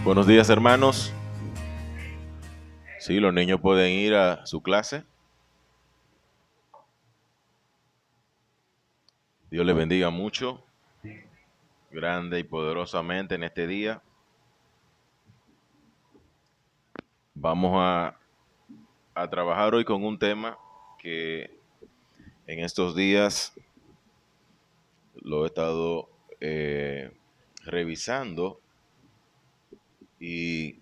Buenos días, hermanos. Sí, los niños pueden ir a su clase. Dios les bendiga mucho, grande y poderosamente en este día. Vamos a trabajar hoy con un tema que en estos días lo he estado revisando y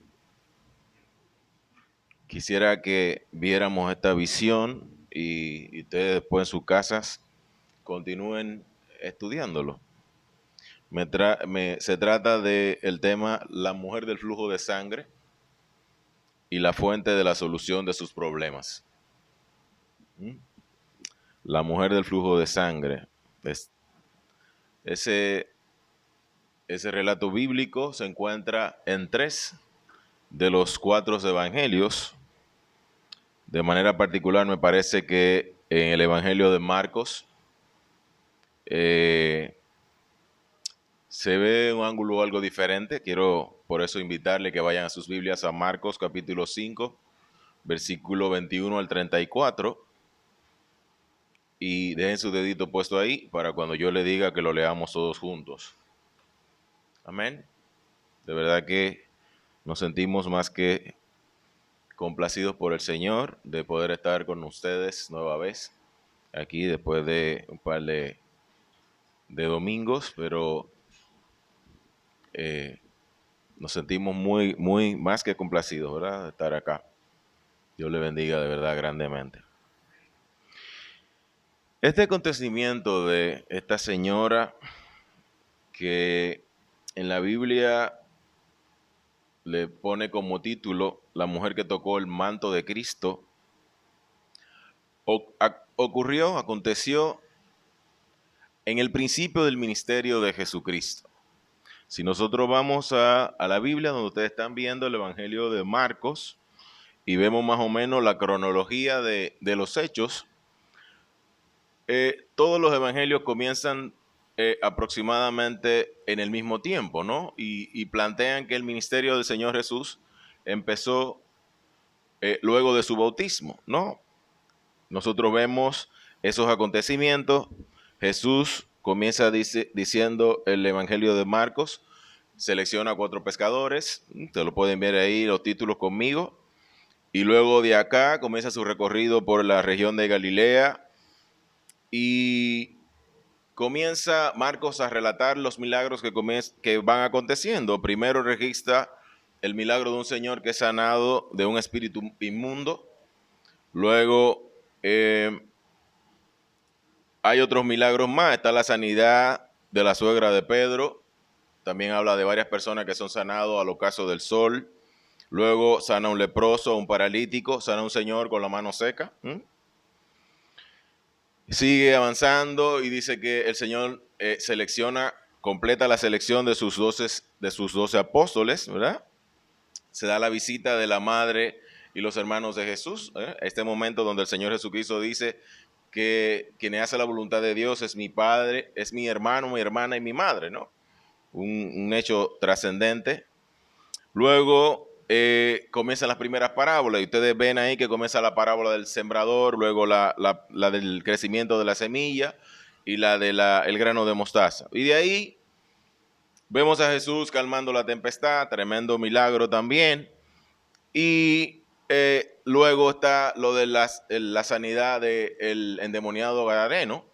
quisiera que viéramos esta visión y ustedes después en sus casas continúen estudiándolo. Se trata del tema la mujer del flujo de sangre y la fuente de la solución de sus problemas. La mujer del flujo de sangre. Ese relato bíblico se encuentra en 3 de los 4 evangelios. De manera particular me parece que en el evangelio de Marcos se ve un ángulo algo diferente. Quiero por eso invitarle que vayan a sus Biblias a Marcos capítulo 5, versículo 21 al 34. Y dejen su dedito puesto ahí para cuando yo le diga que lo leamos todos juntos. Amén. De verdad que nos sentimos más que complacidos por el Señor de poder estar con ustedes nueva vez aquí después de un par de domingos, pero nos sentimos muy más que complacidos, ¿verdad? De estar acá. Dios le bendiga de verdad grandemente. Este acontecimiento de esta señora que en la Biblia le pone como título la mujer que tocó el manto de Cristo, aconteció en el principio del ministerio de Jesucristo. Si nosotros vamos a la Biblia, donde ustedes están viendo el Evangelio de Marcos, y vemos más o menos la cronología de los hechos, todos los evangelios comienzan aproximadamente en el mismo tiempo, ¿no? Y plantean que el ministerio del Señor Jesús empezó luego de su bautismo, ¿no? Nosotros vemos esos acontecimientos. Jesús comienza diciendo el Evangelio de Marcos, selecciona 4 pescadores, te lo pueden ver ahí los títulos conmigo, y luego de acá comienza su recorrido por la región de Galilea, y comienza Marcos a relatar los milagros que van aconteciendo. Primero registra el milagro de un señor que es sanado de un espíritu inmundo. Luego hay otros milagros más. Está la sanidad de la suegra de Pedro. También habla de varias personas que son sanados al ocaso del sol. Luego sana a un leproso, un paralítico, sana a un señor con la mano seca. Sigue avanzando y dice que el Señor completa la selección de sus 12 apóstoles, ¿verdad? Se da la visita de la madre y los hermanos de Jesús, este momento donde el Señor Jesucristo dice que quien hace la voluntad de Dios es mi padre, es mi hermano, mi hermana y mi madre, ¿no? Un hecho trascendente. Luego comienzan las primeras parábolas y ustedes ven ahí que comienza la parábola del sembrador, luego la del crecimiento de la semilla y la del grano de mostaza. Y de ahí vemos a Jesús calmando la tempestad, tremendo milagro también. Y luego está lo de la sanidad del endemoniado gadareno.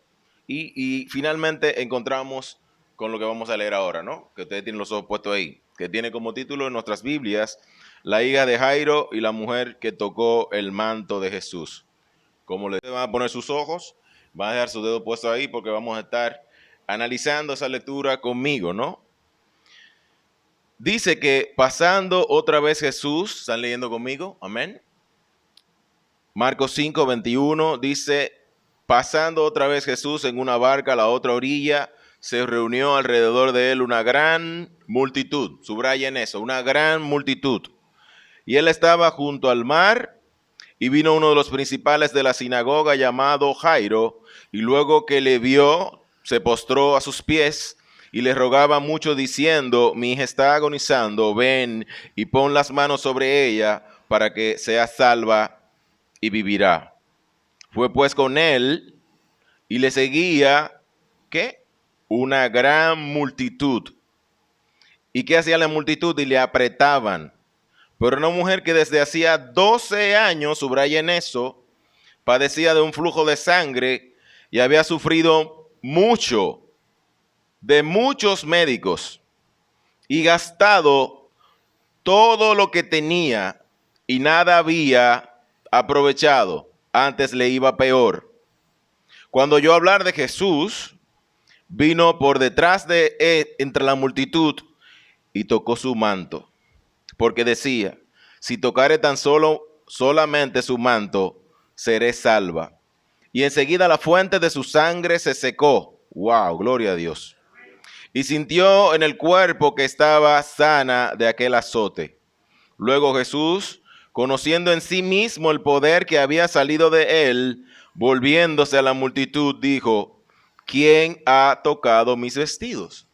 Y finalmente encontramos con lo que vamos a leer ahora, ¿no? Que ustedes tienen los ojos puestos ahí, que tiene como título en nuestras Biblias, la hija de Jairo y la mujer que tocó el manto de Jesús. Como les van a poner sus ojos, van a dejar su dedo puesto ahí porque vamos a estar analizando esa lectura conmigo, ¿no? Dice que pasando otra vez Jesús, ¿están leyendo conmigo? Amén. Marcos 5, 21 dice, pasando otra vez Jesús en una barca a la otra orilla, se reunió alrededor de él una gran multitud. Subrayen eso, una gran multitud. Y él estaba junto al mar y vino uno de los principales de la sinagoga llamado Jairo, y luego que le vio, se postró a sus pies y le rogaba mucho diciendo, mi hija está agonizando, ven y pon las manos sobre ella para que sea salva y vivirá. Fue pues con él y le seguía, ¿qué? Una gran multitud. ¿Y qué hacía la multitud? Y le apretaban. Pero una mujer que desde hacía 12 años, subrayen eso, padecía de un flujo de sangre y había sufrido mucho de muchos médicos y gastado todo lo que tenía y nada había aprovechado. Antes le iba peor. Cuando oyó hablar de Jesús, vino por detrás de él entre la multitud y tocó su manto, porque decía, si tocare tan solamente su manto, seré salva. Y enseguida la fuente de su sangre se secó. Wow, gloria a Dios. Y sintió en el cuerpo que estaba sana de aquel azote. Luego Jesús, conociendo en sí mismo el poder que había salido de él, volviéndose a la multitud, dijo, ¿quién ha tocado mis vestidos?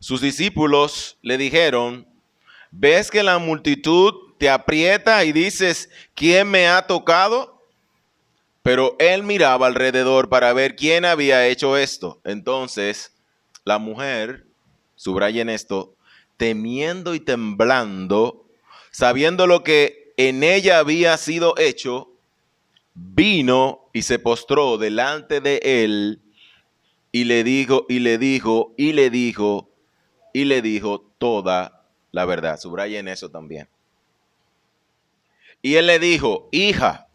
Sus discípulos le dijeron, ¿ves que la multitud te aprieta y dices, ¿quién me ha tocado? Pero él miraba alrededor para ver quién había hecho esto. Entonces, la mujer, subrayen esto, temiendo y temblando, sabiendo lo que en ella había sido hecho, vino y se postró delante de él y le dijo, y le dijo, y le dijo, y le dijo toda la verdad. Subrayen eso también. Y él le dijo, hija,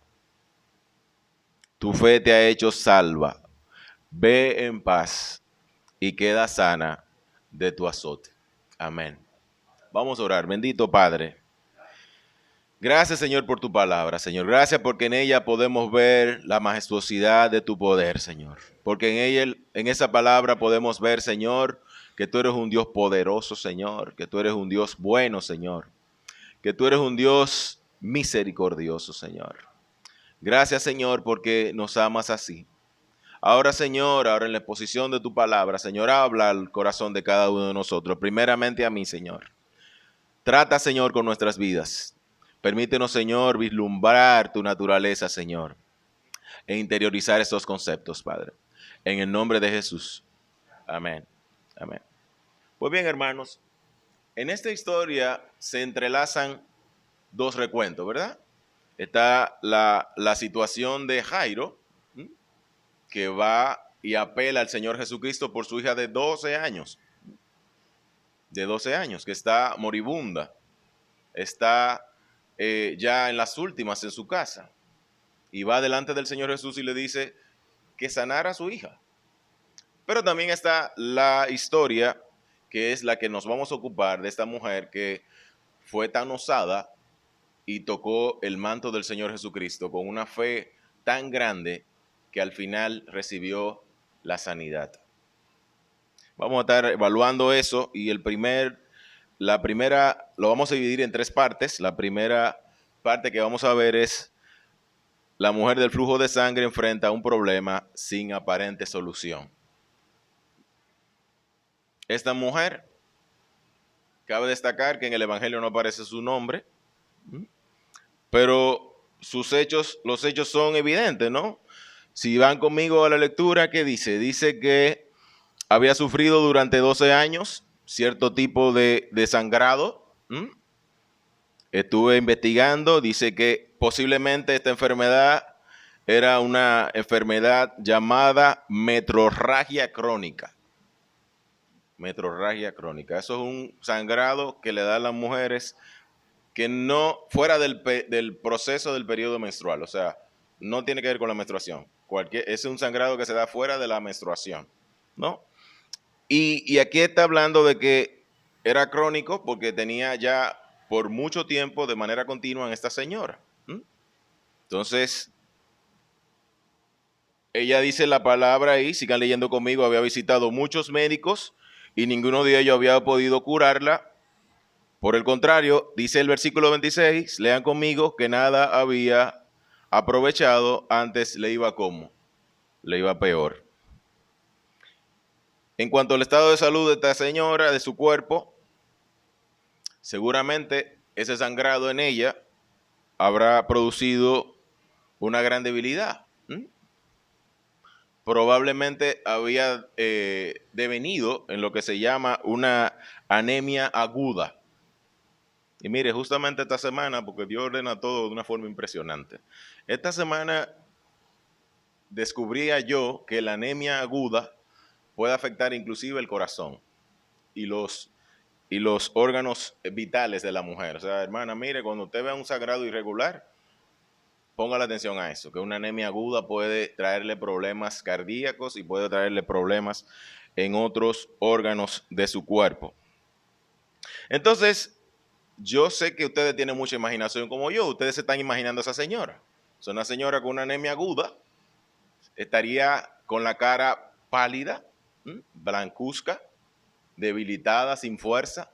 tu fe te ha hecho salva. Ve en paz y queda sana de tu azote. Amén. Vamos a orar. Bendito Padre. Gracias, Señor, por tu palabra, Señor. Gracias porque en ella podemos ver la majestuosidad de tu poder, Señor. Porque en esa palabra podemos ver, Señor, que tú eres un Dios poderoso, Señor. Que tú eres un Dios bueno, Señor. Que tú eres un Dios misericordioso, Señor. Gracias, Señor, porque nos amas así. Ahora, Señor, ahora en la exposición de tu palabra, Señor, habla al corazón de cada uno de nosotros. Primeramente a mí, Señor. Trata, Señor, con nuestras vidas. Permítenos, Señor, vislumbrar tu naturaleza, Señor, e interiorizar esos conceptos, Padre. En el nombre de Jesús. Amén. Amén. Pues bien, hermanos, en esta historia se entrelazan dos recuentos, ¿verdad? Está la situación de Jairo, que va y apela al Señor Jesucristo por su hija de 12 años. De 12 años, que está moribunda. Está ya en las últimas en su casa. Y va delante del Señor Jesús y le dice que sanara a su hija. Pero también está la historia, que es la que nos vamos a ocupar, de esta mujer que fue tan osada y tocó el manto del Señor Jesucristo con una fe tan grande que al final recibió la sanidad. Vamos a estar evaluando eso y la primera lo vamos a dividir en tres partes. La primera parte que vamos a ver es la mujer del flujo de sangre enfrenta un problema sin aparente solución. Esta mujer, cabe destacar que en el Evangelio no aparece su nombre, pero los hechos son evidentes, ¿no? Si van conmigo a la lectura, ¿qué dice? Dice que había sufrido durante 12 años cierto tipo de sangrado. Estuve investigando, dice que posiblemente esta enfermedad era una enfermedad llamada metrorragia crónica. Metrorragia crónica. Eso es un sangrado que le da a las mujeres que no, fuera del proceso del periodo menstrual, o sea, no tiene que ver con la menstruación. Es un sangrado que se da fuera de la menstruación, ¿no? Y aquí está hablando de que era crónico porque tenía ya por mucho tiempo de manera continua en esta señora. Entonces, ella dice la palabra ahí, sigan leyendo conmigo, había visitado muchos médicos y ninguno de ellos había podido curarla. Por el contrario, dice el versículo 26, lean conmigo, que nada había aprovechado, antes le iba como, le iba peor. En cuanto al estado de salud de esta señora, de su cuerpo, seguramente ese sangrado en ella habrá producido una gran debilidad. Probablemente había devenido en lo que se llama una anemia aguda. Y mire, justamente esta semana, porque Dios ordena todo de una forma impresionante, esta semana descubría yo que la anemia aguda puede afectar inclusive el corazón y los órganos vitales de la mujer. O sea, hermana, mire, cuando usted vea un sangrado irregular, ponga la atención a eso, que una anemia aguda puede traerle problemas cardíacos y puede traerle problemas en otros órganos de su cuerpo. Entonces, yo sé que ustedes tienen mucha imaginación como yo. Ustedes se están imaginando a esa señora. Es una señora con una anemia aguda, estaría con la cara pálida, blancuzca, debilitada, sin fuerza,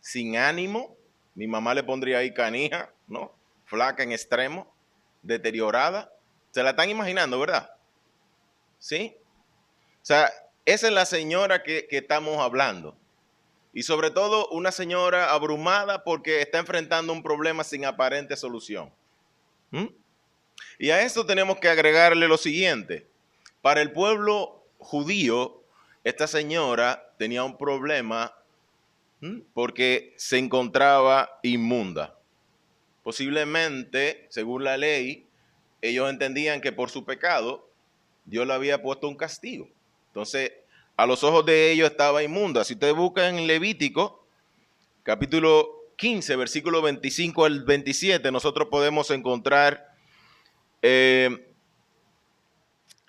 sin ánimo. Mi mamá le pondría ahí canija, ¿no? Flaca en extremo, deteriorada. Se la están imaginando, ¿verdad? ¿Sí? O sea, esa es la señora que estamos hablando. Y sobre todo una señora abrumada porque está enfrentando un problema sin aparente solución. Y a esto tenemos que agregarle lo siguiente. Para el pueblo judío, esta señora tenía un problema porque se encontraba inmunda. Posiblemente, según la ley, ellos entendían que por su pecado Dios le había puesto un castigo. Entonces, a los ojos de ellos estaba inmunda. Si ustedes buscan en Levítico, capítulo 15, versículo 25 al 27, nosotros podemos encontrar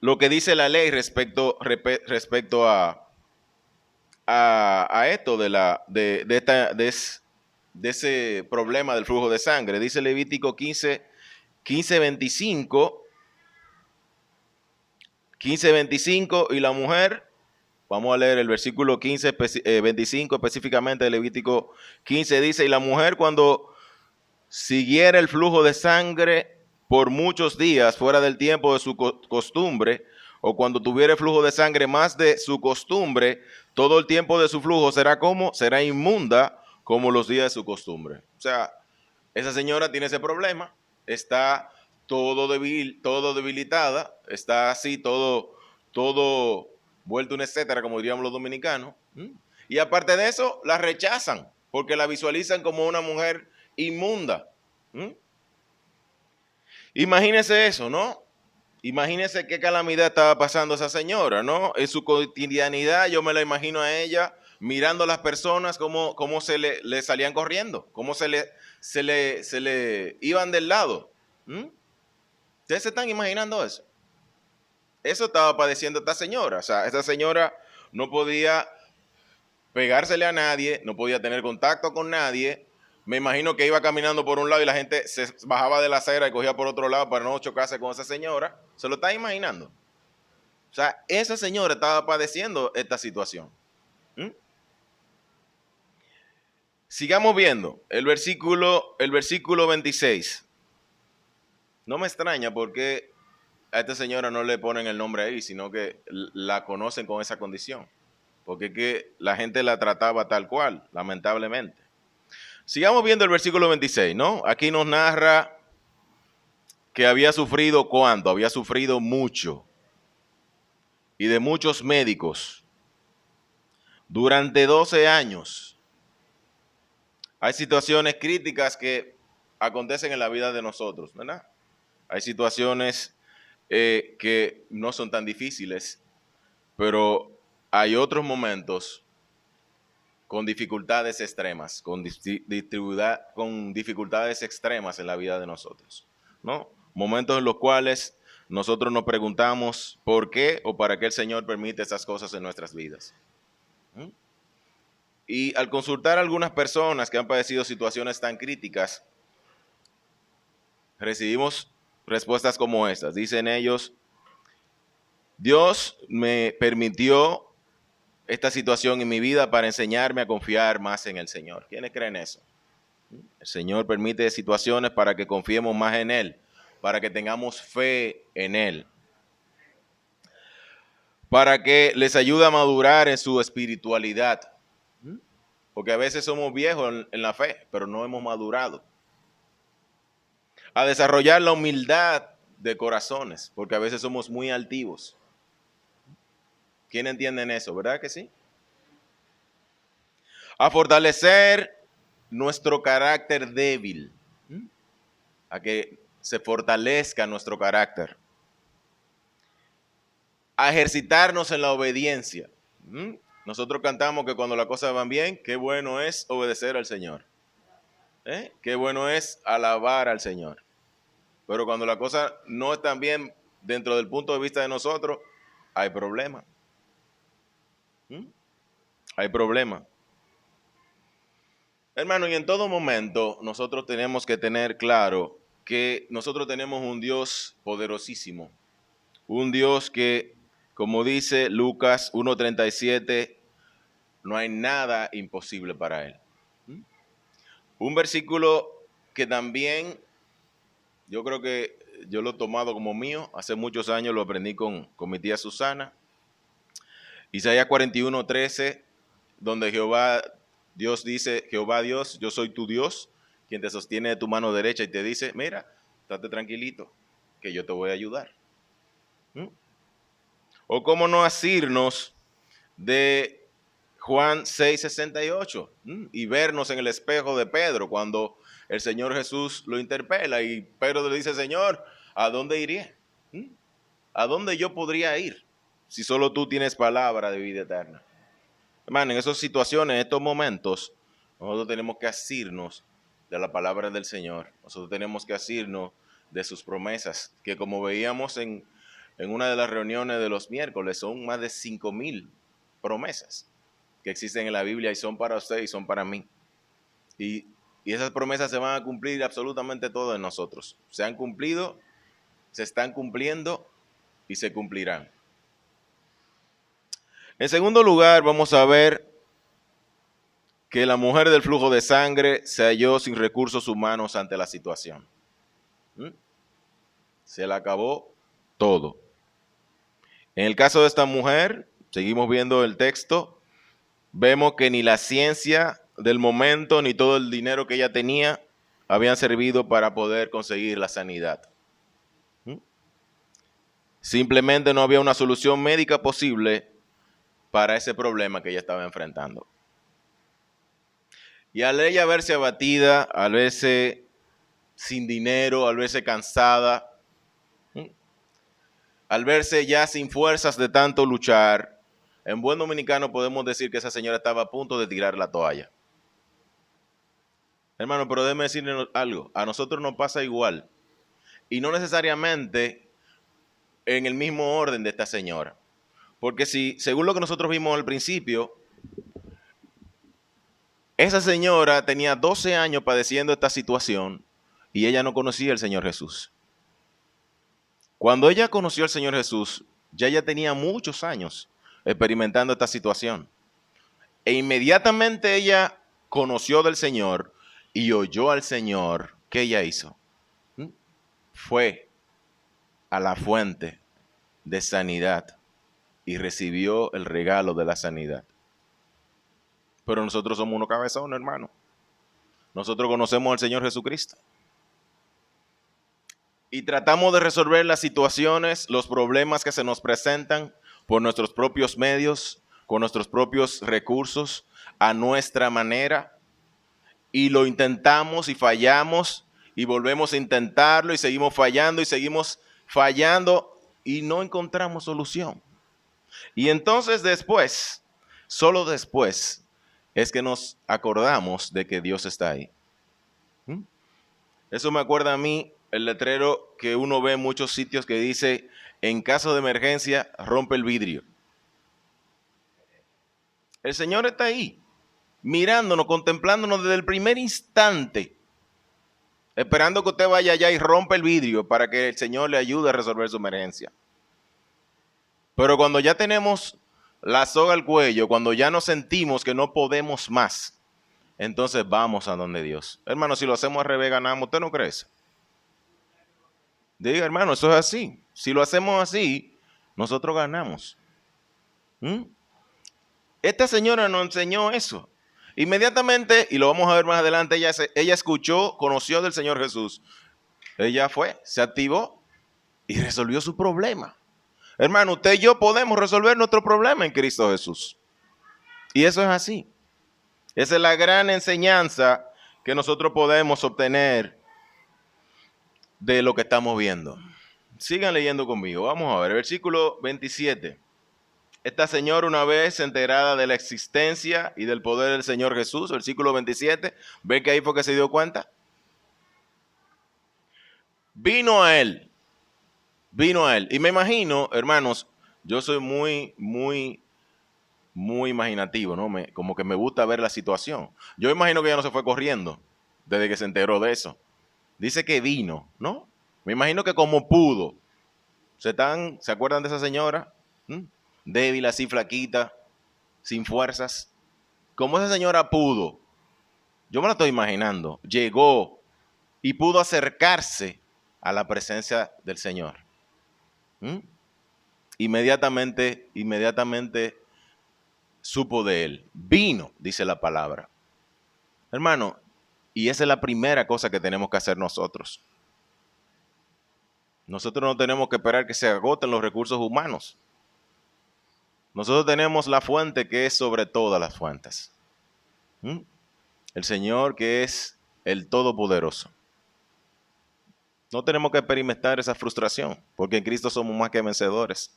lo que dice la ley respecto a esto de ese problema del flujo de sangre. Dice Levítico 15, 25, y la mujer, vamos a leer el versículo 15, 25 específicamente de Levítico 15, dice, y la mujer cuando siguiera el flujo de sangre por muchos días fuera del tiempo de su costumbre, o cuando tuviera flujo de sangre más de su costumbre, todo el tiempo de su flujo será inmunda como los días de su costumbre. O sea, esa señora tiene ese problema, está todo debilitada, está así, todo vuelto un etcétera, como diríamos los dominicanos. Y aparte de eso, la rechazan, porque la visualizan como una mujer inmunda. Imagínese eso, ¿no? Imagínese qué calamidad estaba pasando esa señora, ¿no? En su cotidianidad yo me la imagino a ella mirando a las personas cómo se le salían corriendo, cómo se le iban del lado. ¿Ustedes se están imaginando eso? Eso estaba padeciendo esta señora. O sea, esta señora no podía pegársele a nadie, no podía tener contacto con nadie. Me imagino que iba caminando por un lado y la gente se bajaba de la acera y cogía por otro lado para no chocarse con esa señora. ¿Se lo está imaginando? O sea, esa señora estaba padeciendo esta situación. Sigamos viendo el versículo 26. No me extraña porque a esta señora no le ponen el nombre ahí, sino que la conocen con esa condición. Porque es que la gente la trataba tal cual, lamentablemente. Sigamos viendo el versículo 26, ¿no? Aquí nos narra que había sufrido ¿cuánto? Había sufrido mucho. Y de muchos médicos. Durante 12 años. Hay situaciones críticas que acontecen en la vida de nosotros, ¿verdad? Hay situaciones que no son tan difíciles, pero hay otros momentos con dificultades extremas, con dificultades extremas en la vida de nosotros, ¿no? Momentos en los cuales nosotros nos preguntamos por qué o para qué el Señor permite esas cosas en nuestras vidas. Y al consultar a algunas personas que han padecido situaciones tan críticas, recibimos respuestas como estas. Dicen ellos, Dios me permitió esta situación en mi vida para enseñarme a confiar más en el Señor. ¿Quiénes creen eso? El Señor permite situaciones para que confiemos más en Él, para que tengamos fe en Él. para que les ayude a madurar en su espiritualidad. Porque a veces somos viejos en la fe, pero no hemos madurado. A desarrollar la humildad de corazones, porque a veces somos muy altivos. ¿Quién entiende eso? ¿Verdad que sí? A fortalecer nuestro carácter débil, a que se fortalezca nuestro carácter. A ejercitarnos en la obediencia. Nosotros cantamos que cuando las cosas van bien, qué bueno es obedecer al Señor. Qué bueno es alabar al Señor. Pero cuando las cosas no están bien dentro del punto de vista de nosotros, hay problema. Hay problema. Hermano, y en todo momento nosotros tenemos que tener claro que nosotros tenemos un Dios poderosísimo. Un Dios que, como dice Lucas 1:37, no hay nada imposible para Él. Un versículo que también yo creo que yo lo he tomado como mío. Hace muchos años lo aprendí con mi tía Susana. Isaías 41:13, donde Dios dice, Jehová Dios, yo soy tu Dios, quien te sostiene de tu mano derecha y te dice, mira, estate tranquilito, que yo te voy a ayudar. O cómo no asirnos de Juan 6:68 y vernos en el espejo de Pedro cuando el Señor Jesús lo interpela y Pedro le dice, Señor, ¿a dónde iré? ¿A dónde yo podría ir si solo tú tienes palabra de vida eterna? Hermano, en esas situaciones, en estos momentos, nosotros tenemos que asirnos de la palabra del Señor. Nosotros tenemos que asirnos de sus promesas, que como veíamos en una de las reuniones de los miércoles, son más de 5,000 promesas que existen en la Biblia y son para usted y son para mí. Y esas promesas se van a cumplir absolutamente todas en nosotros. Se han cumplido, se están cumpliendo y se cumplirán. En segundo lugar, vamos a ver que la mujer del flujo de sangre se halló sin recursos humanos ante la situación. Se le acabó todo. En el caso de esta mujer, seguimos viendo el texto, vemos que ni la ciencia del momento ni todo el dinero que ella tenía habían servido para poder conseguir la sanidad. Simplemente no había una solución médica posible para ese problema que ella estaba enfrentando. Y al ella verse abatida, al verse sin dinero, al verse cansada, al verse ya sin fuerzas de tanto luchar, en buen dominicano podemos decir que esa señora estaba a punto de tirar la toalla. Hermano, pero déjeme decirle algo, a nosotros nos pasa igual, y no necesariamente en el mismo orden de esta señora. Porque si, según lo que nosotros vimos al principio, esa señora tenía 12 años padeciendo esta situación y ella no conocía al Señor Jesús. Cuando ella conoció al Señor Jesús, ya ella tenía muchos años experimentando esta situación. E inmediatamente ella conoció del Señor y oyó al Señor. ¿Qué ella hizo? Fue a la fuente de sanidad y recibió el regalo de la sanidad. Pero nosotros somos unos cabezones, hermano. Nosotros conocemos al Señor Jesucristo. Y tratamos de resolver las situaciones, los problemas que se nos presentan por nuestros propios medios, con nuestros propios recursos, a nuestra manera. Y lo intentamos y fallamos y volvemos a intentarlo y seguimos fallando y no encontramos solución. Y entonces después, solo después, es que nos acordamos de que Dios está ahí. Eso me acuerda a mí el letrero que uno ve en muchos sitios que dice, en caso de emergencia, rompe el vidrio. El Señor está ahí, mirándonos, contemplándonos desde el primer instante, esperando que usted vaya allá y rompa el vidrio para que el Señor le ayude a resolver su emergencia. Pero cuando ya tenemos la soga al cuello, cuando ya nos sentimos que no podemos más, entonces vamos a donde Dios. Hermano, si lo hacemos al revés, ganamos. ¿Usted no cree eso? Diga, hermano, eso es así. Si lo hacemos así, nosotros ganamos. ¿Mm? Esta señora nos enseñó eso. Inmediatamente, y lo vamos a ver más adelante, ella escuchó, conoció del Señor Jesús. Ella fue, se activó y resolvió su problema. Hermano, usted y yo podemos resolver nuestro problema en Cristo Jesús. Y eso es así. Esa es la gran enseñanza que nosotros podemos obtener de lo que estamos viendo. Sigan leyendo conmigo. Vamos a ver, versículo 27. Esta señora, una vez enterada de la existencia y del poder del Señor Jesús, versículo 27, ¿ve que ahí fue que se dio cuenta? Vino a él, vino a él. Y me imagino, hermanos, yo soy muy imaginativo, ¿no? Como que me gusta ver la situación. Yo imagino que ella no se fue corriendo desde que se enteró de eso. Dice que vino, ¿no? Me imagino que como pudo. ¿Se acuerdan de esa señora? ¿Mm? Débil, así flaquita, sin fuerzas. Como esa señora pudo, yo me la estoy imaginando, llegó y pudo acercarse a la presencia del Señor. ¿Mm? Inmediatamente supo de él. Vino, dice la palabra. Hermano, y esa es la primera cosa que tenemos que hacer nosotros. Nosotros no tenemos que esperar que se agoten los recursos humanos. Nosotros tenemos la fuente que es sobre todas las fuentes. ¿Mm? El Señor que es el Todopoderoso. No tenemos que experimentar esa frustración, porque en Cristo somos más que vencedores.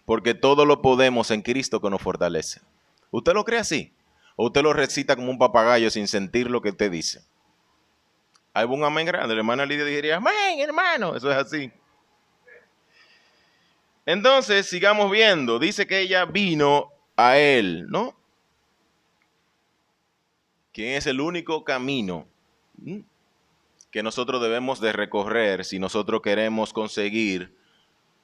Porque todo lo podemos en Cristo que nos fortalece. ¿Usted lo cree así? ¿O usted lo recita como un papagayo sin sentir lo que usted dice? Hay un amén grande. La hermana Lidia diría, amén, hermano. Eso es así. Entonces, sigamos viendo. Dice que ella vino a él, ¿no? Que es el único camino que nosotros debemos de recorrer si nosotros queremos conseguir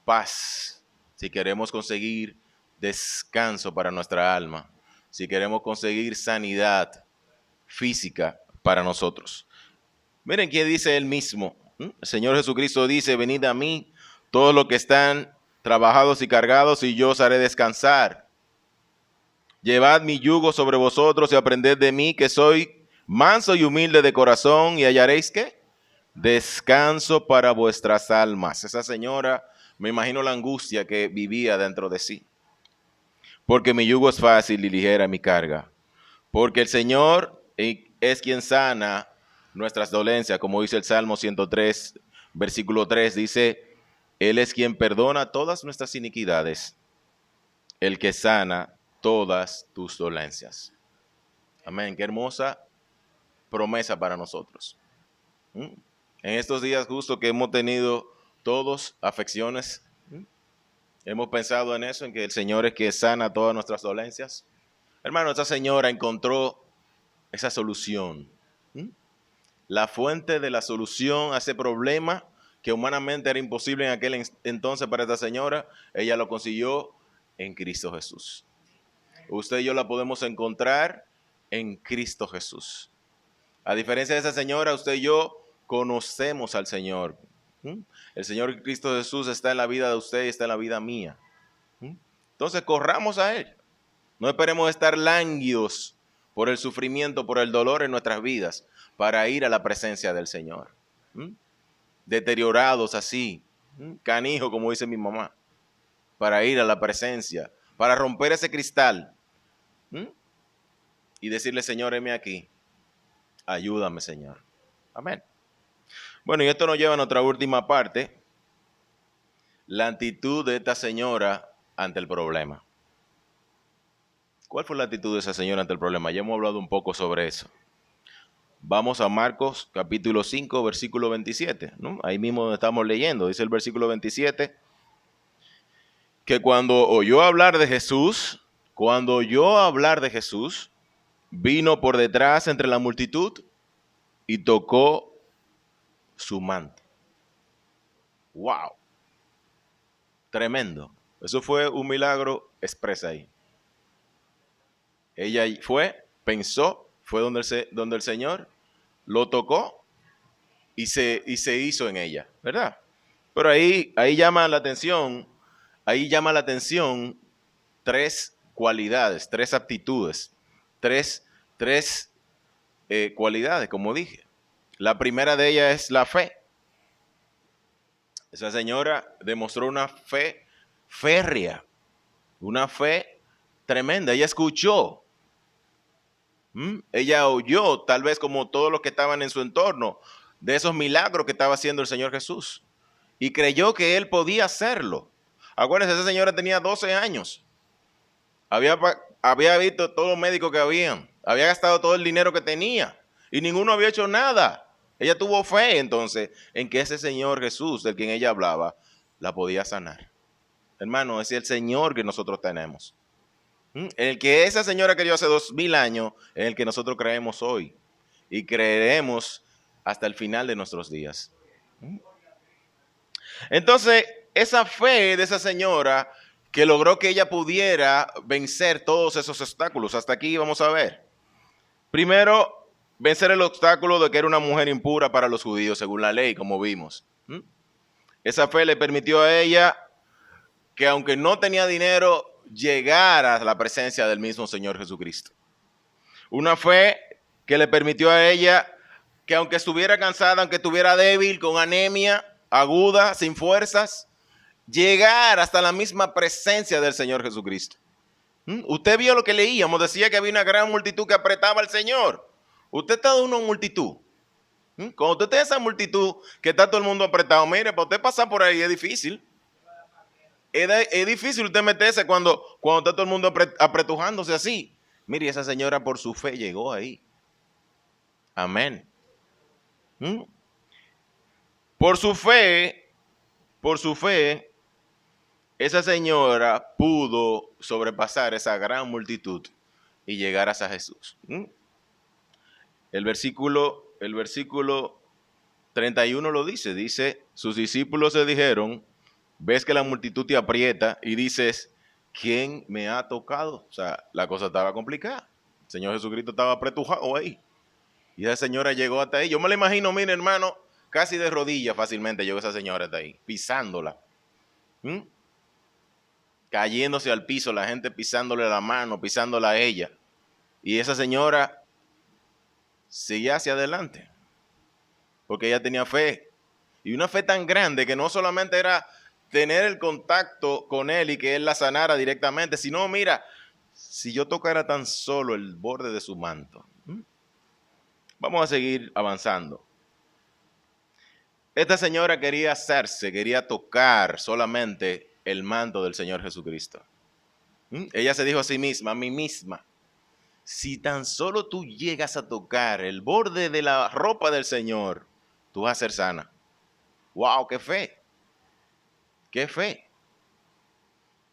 paz, si queremos conseguir descanso para nuestra alma, si queremos conseguir sanidad física para nosotros. Miren qué dice él mismo. El Señor Jesucristo dice, venid a mí, todos los que están trabajados y cargados, y yo os haré descansar. Llevad mi yugo sobre vosotros y aprended de mí, que soy manso y humilde de corazón, y hallaréis ¿qué? Descanso para vuestras almas. Esa señora, me imagino la angustia que vivía dentro de sí. Porque mi yugo es fácil y ligera mi carga. Porque el Señor es quien sana nuestras dolencias, como dice el Salmo 103, versículo 3, dice, Él es quien perdona todas nuestras iniquidades, el que sana todas tus dolencias. Amén, qué hermosa promesa para nosotros. En estos días justo que hemos tenido todos afecciones, hemos pensado en eso, en que el Señor es quien sana todas nuestras dolencias. Hermano, esta señora encontró esa solución. La fuente de la solución a ese problema que humanamente era imposible en aquel entonces para esta señora, ella lo consiguió en Cristo Jesús. Usted y yo la podemos encontrar en Cristo Jesús. A diferencia de esa señora, usted y yo conocemos al Señor. El Señor Cristo Jesús está en la vida de usted y está en la vida mía. Entonces corramos a Él. No esperemos estar lánguidos por el sufrimiento, por el dolor en nuestras vidas, para ir a la presencia del Señor. Deteriorados así, canijo, como dice mi mamá, para ir a la presencia, para romper ese cristal y decirle, Señor, heme aquí, ayúdame, Señor. Amén. Bueno, y esto nos lleva a nuestra última parte, la actitud de esta señora ante el problema. ¿Cuál fue la actitud de esa señora ante el problema? Ya hemos hablado un poco sobre eso. Vamos a Marcos capítulo 5, versículo 27, ¿no? Ahí mismo donde estamos leyendo, dice el versículo 27, que cuando oyó hablar de Jesús, vino por detrás entre la multitud y tocó su manto. ¡Wow! Tremendo. Eso fue un milagro expresa ahí. Ella fue, pensó, fue donde el Señor lo tocó y se hizo en ella, ¿verdad? Pero ahí llama la atención tres cualidades, tres aptitudes, tres cualidades, como dije. La primera de ellas es la fe. Esa señora demostró una fe férrea, una fe tremenda. Ella escuchó. Ella oyó, tal vez como todos los que estaban en su entorno, de esos milagros que estaba haciendo el Señor Jesús. Y creyó que Él podía hacerlo. Acuérdense, esa señora tenía 12 años. Había visto todos los médicos que habían. Había gastado todo el dinero que tenía. Y ninguno había hecho nada. Ella tuvo fe entonces en que ese Señor Jesús, del quien ella hablaba, la podía sanar. Hermano, ese es el Señor que nosotros tenemos. El que esa señora creyó hace 2000 años es el que nosotros creemos hoy. Y creeremos hasta el final de nuestros días. Entonces, esa fe de esa señora que logró que ella pudiera vencer todos esos obstáculos. Hasta aquí vamos a ver. Primero, vencer el obstáculo de que era una mujer impura para los judíos, según la ley, como vimos. Esa fe le permitió a ella que, aunque no tenía dinero, llegar a la presencia del mismo Señor Jesucristo. Una fe que le permitió a ella que, aunque estuviera cansada, aunque estuviera débil, con anemia aguda, sin fuerzas, llegar hasta la misma presencia del Señor Jesucristo. Usted vio lo que leíamos, decía que había una gran multitud que apretaba al Señor. Usted está en una multitud. Cuando usted está en esa multitud que está todo el mundo apretado, mire, para usted pasar por ahí es difícil. Es difícil usted meterse cuando está todo el mundo apretujándose así. Mire, esa señora por su fe llegó ahí. Amén. Por su fe, esa señora pudo sobrepasar esa gran multitud y llegar hasta Jesús. El versículo 31 lo dice, sus discípulos se dijeron, ves que la multitud te aprieta y dices, ¿quién me ha tocado? O sea, la cosa estaba complicada. El Señor Jesucristo estaba apretujado ahí. Y esa señora llegó hasta ahí. Yo me la imagino, mire hermano, casi de rodillas fácilmente llegó esa señora hasta ahí, pisándola. Cayéndose al piso, la gente pisándole la mano, pisándola a ella. Y esa señora seguía hacia adelante. Porque ella tenía fe. Y una fe tan grande que no solamente era tener el contacto con Él y que Él la sanara directamente, sino, mira, si yo tocara tan solo el borde de su manto. Vamos a seguir avanzando. Esta señora quería tocar solamente el manto del Señor Jesucristo. Ella se dijo a sí misma, a mí misma, si tan solo tú llegas a tocar el borde de la ropa del Señor, tú vas a ser sana. ¡Wow! ¡Qué fe! ¡Qué fe!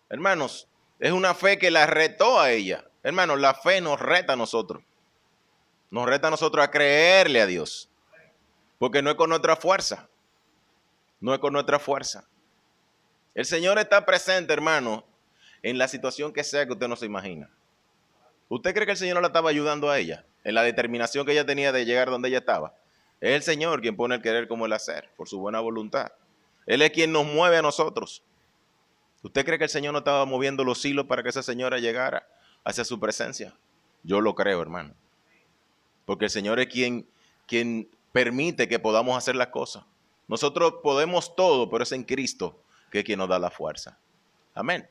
Hermanos, es una fe que la retó a ella. Hermanos, la fe nos reta a nosotros. Nos reta a nosotros a creerle a Dios. Porque no es con nuestra fuerza. No es con nuestra fuerza. El Señor está presente, hermano, en la situación que sea que usted no se imagina. ¿Usted cree que el Señor no la estaba ayudando a ella? En la determinación que ella tenía de llegar donde ella estaba. Es el Señor quien pone el querer como el hacer, por su buena voluntad. Él es quien nos mueve a nosotros. ¿Usted cree que el Señor no estaba moviendo los hilos para que esa señora llegara hacia su presencia? Yo lo creo, hermano. Porque el Señor es quien permite que podamos hacer las cosas. Nosotros podemos todo, pero es en Cristo que es quien nos da la fuerza. Amén.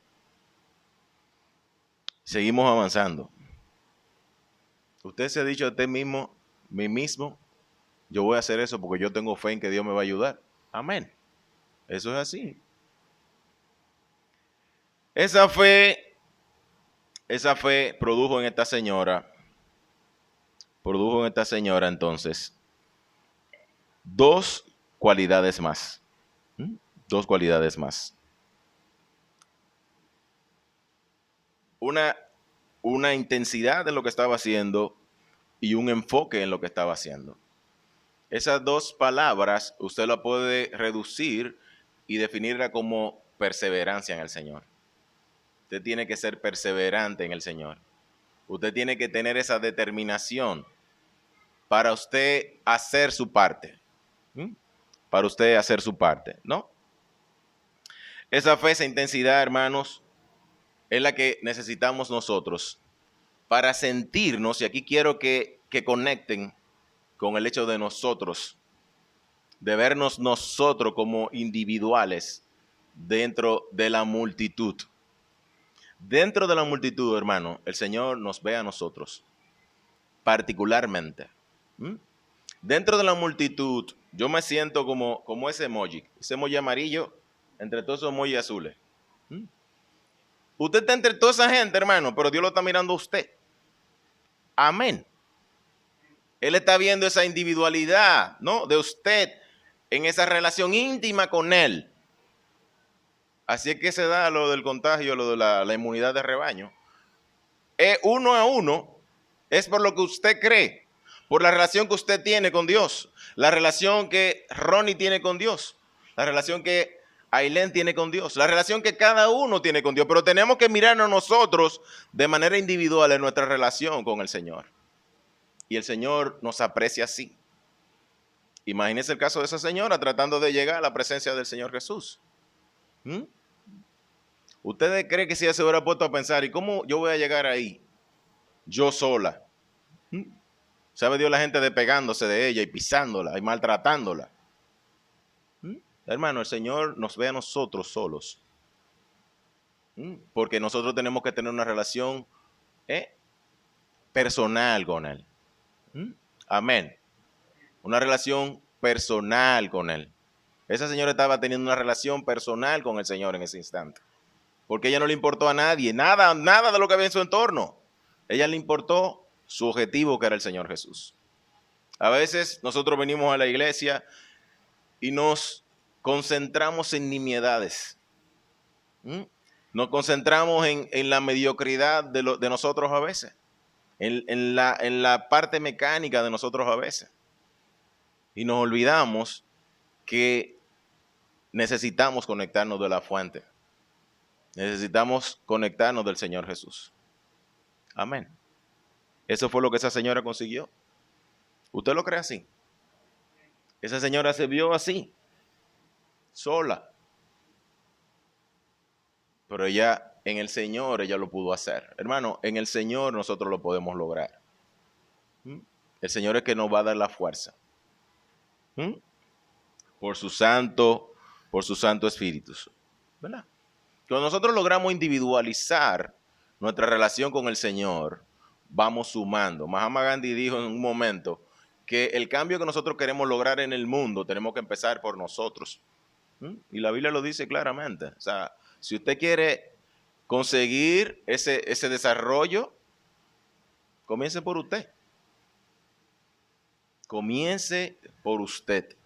Seguimos avanzando. Usted se ha dicho a usted mismo, mí mismo, yo voy a hacer eso porque yo tengo fe en que Dios me va a ayudar. Amén. Eso es así. Esa fe produjo en esta señora entonces dos cualidades más. Dos cualidades más. Una intensidad en lo que estaba haciendo y un enfoque en lo que estaba haciendo. Esas dos palabras usted la puede reducir y definirla como perseverancia en el Señor. Usted tiene que ser perseverante en el Señor. Usted tiene que tener esa determinación para usted hacer su parte. Para usted hacer su parte, ¿no? Esa fe, esa intensidad, hermanos, es la que necesitamos nosotros para sentirnos, y aquí quiero que conecten con el hecho de nosotros, de vernos nosotros como individuales dentro de la multitud. Dentro de la multitud, hermano, el Señor nos ve a nosotros particularmente. ¿Mm? Dentro de la multitud, yo me siento como ese emoji amarillo entre todos esos emojis azules. ¿Mm? Usted está entre toda esa gente, hermano, pero Dios lo está mirando a usted. Amén. Él está viendo esa individualidad, ¿no?, de usted en esa relación íntima con Él. Así es que se da lo del contagio, lo de la inmunidad de rebaño. Es uno a uno, es por lo que usted cree, por la relación que usted tiene con Dios, la relación que Ronnie tiene con Dios, la relación que Ailén tiene con Dios, la relación que cada uno tiene con Dios. Pero tenemos que mirarnos nosotros de manera individual en nuestra relación con el Señor. Y el Señor nos aprecia así. Imagínense el caso de esa señora tratando de llegar a la presencia del Señor Jesús. ¿Mm? ¿Ustedes creen que si ella se hubiera puesto a pensar, ¿y cómo yo voy a llegar ahí? Yo sola. ¿Mm? ¿Sabe Dios la gente despegándose de ella y pisándola y maltratándola? ¿Mm? Hermano, el Señor nos ve a nosotros solos. ¿Mm? Porque nosotros tenemos que tener una relación personal con Él. ¿Mm? Amén. Una relación personal con Él. Esa señora estaba teniendo una relación personal con el Señor en ese instante. Porque a ella no le importó a nadie, nada de lo que había en su entorno. A ella le importó su objetivo, que era el Señor Jesús. A veces nosotros venimos a la iglesia y nos concentramos en nimiedades. ¿Mm? Nos concentramos en la mediocridad de nosotros a veces, en la parte mecánica de nosotros a veces. Y nos olvidamos que necesitamos conectarnos de la fuente. Necesitamos conectarnos del Señor Jesús. Amén. Eso fue lo que esa señora consiguió. ¿Usted lo cree así? Esa señora se vio así, sola. Pero ella, en el Señor, ella lo pudo hacer. Hermano, en el Señor nosotros lo podemos lograr. ¿Mm? El Señor es que nos va a dar la fuerza. ¿Mm? Por su santo Espíritu. ¿Verdad? Cuando nosotros logramos individualizar nuestra relación con el Señor, vamos sumando. Mahatma Gandhi dijo en un momento que el cambio que nosotros queremos lograr en el mundo tenemos que empezar por nosotros. Y la Biblia lo dice claramente. O sea, si usted quiere conseguir ese desarrollo, comience por usted. Comience por usted.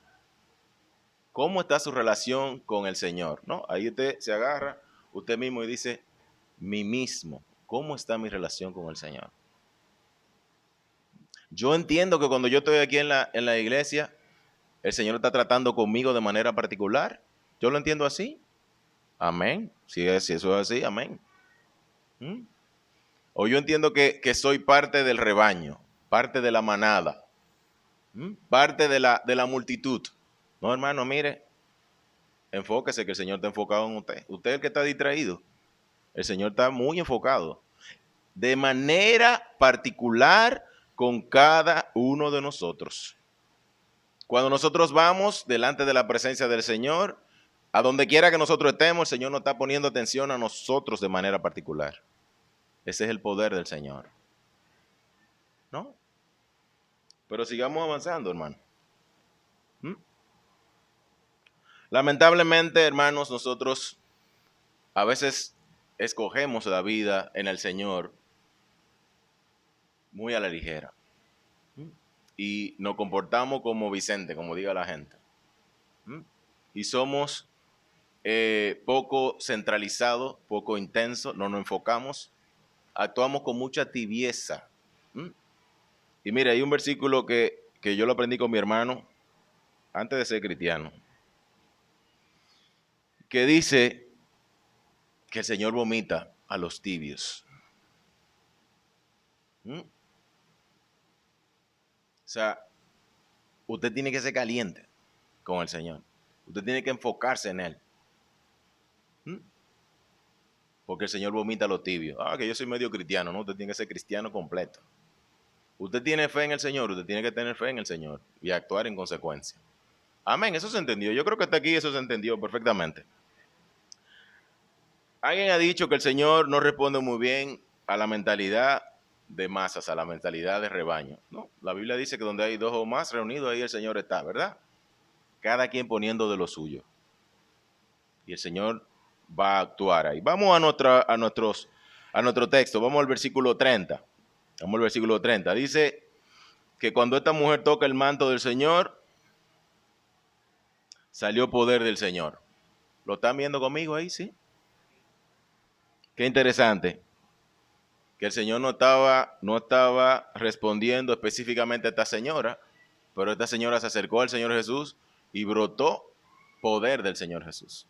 ¿Cómo está su relación con el Señor? ¿No? Ahí usted se agarra usted mismo y dice, mí mismo, ¿cómo está mi relación con el Señor? Yo entiendo que cuando yo estoy aquí en la iglesia, el Señor está tratando conmigo de manera particular. Yo lo entiendo así. Amén. Si eso es así, amén. O yo entiendo que soy parte del rebaño, parte de la manada, parte de la multitud. No, hermano, mire, enfóquese que el Señor está enfocado en usted. Usted es el que está distraído. El Señor está muy enfocado. De manera particular con cada uno de nosotros. Cuando nosotros vamos delante de la presencia del Señor, a donde quiera que nosotros estemos, el Señor nos está poniendo atención a nosotros de manera particular. Ese es el poder del Señor. ¿No? Pero sigamos avanzando, hermano. Lamentablemente, hermanos, nosotros a veces escogemos la vida en el Señor muy a la ligera. Y nos comportamos como Vicente, como diga la gente. Y somos poco centralizados, poco intensos, no nos enfocamos, actuamos con mucha tibieza. Y mira, hay un versículo que yo lo aprendí con mi hermano antes de ser cristiano, que dice que el Señor vomita a los tibios. O sea, usted tiene que ser caliente con el Señor. Usted tiene que enfocarse en Él. porque el Señor vomita lo tibio. Ah, que yo soy medio cristiano. No, usted tiene que ser cristiano completo. Usted tiene fe en el Señor, usted tiene que tener fe en el Señor y actuar en consecuencia. Amén, eso se entendió. Yo creo que hasta aquí eso se entendió perfectamente. Alguien ha dicho que el Señor no responde muy bien a la mentalidad de masas, a la mentalidad de rebaño. No, la Biblia dice que donde hay dos o más reunidos, ahí el Señor está, ¿verdad? Cada quien poniendo de lo suyo. Y el Señor va a actuar ahí. Vamos a nuestro texto, vamos al versículo 30. Vamos al versículo 30. Dice que cuando esta mujer toca el manto del Señor, salió poder del Señor. ¿Lo están viendo conmigo ahí, sí? Qué interesante. Que el Señor no estaba respondiendo específicamente a esta señora, pero esta señora se acercó al Señor Jesús y brotó poder del Señor Jesús.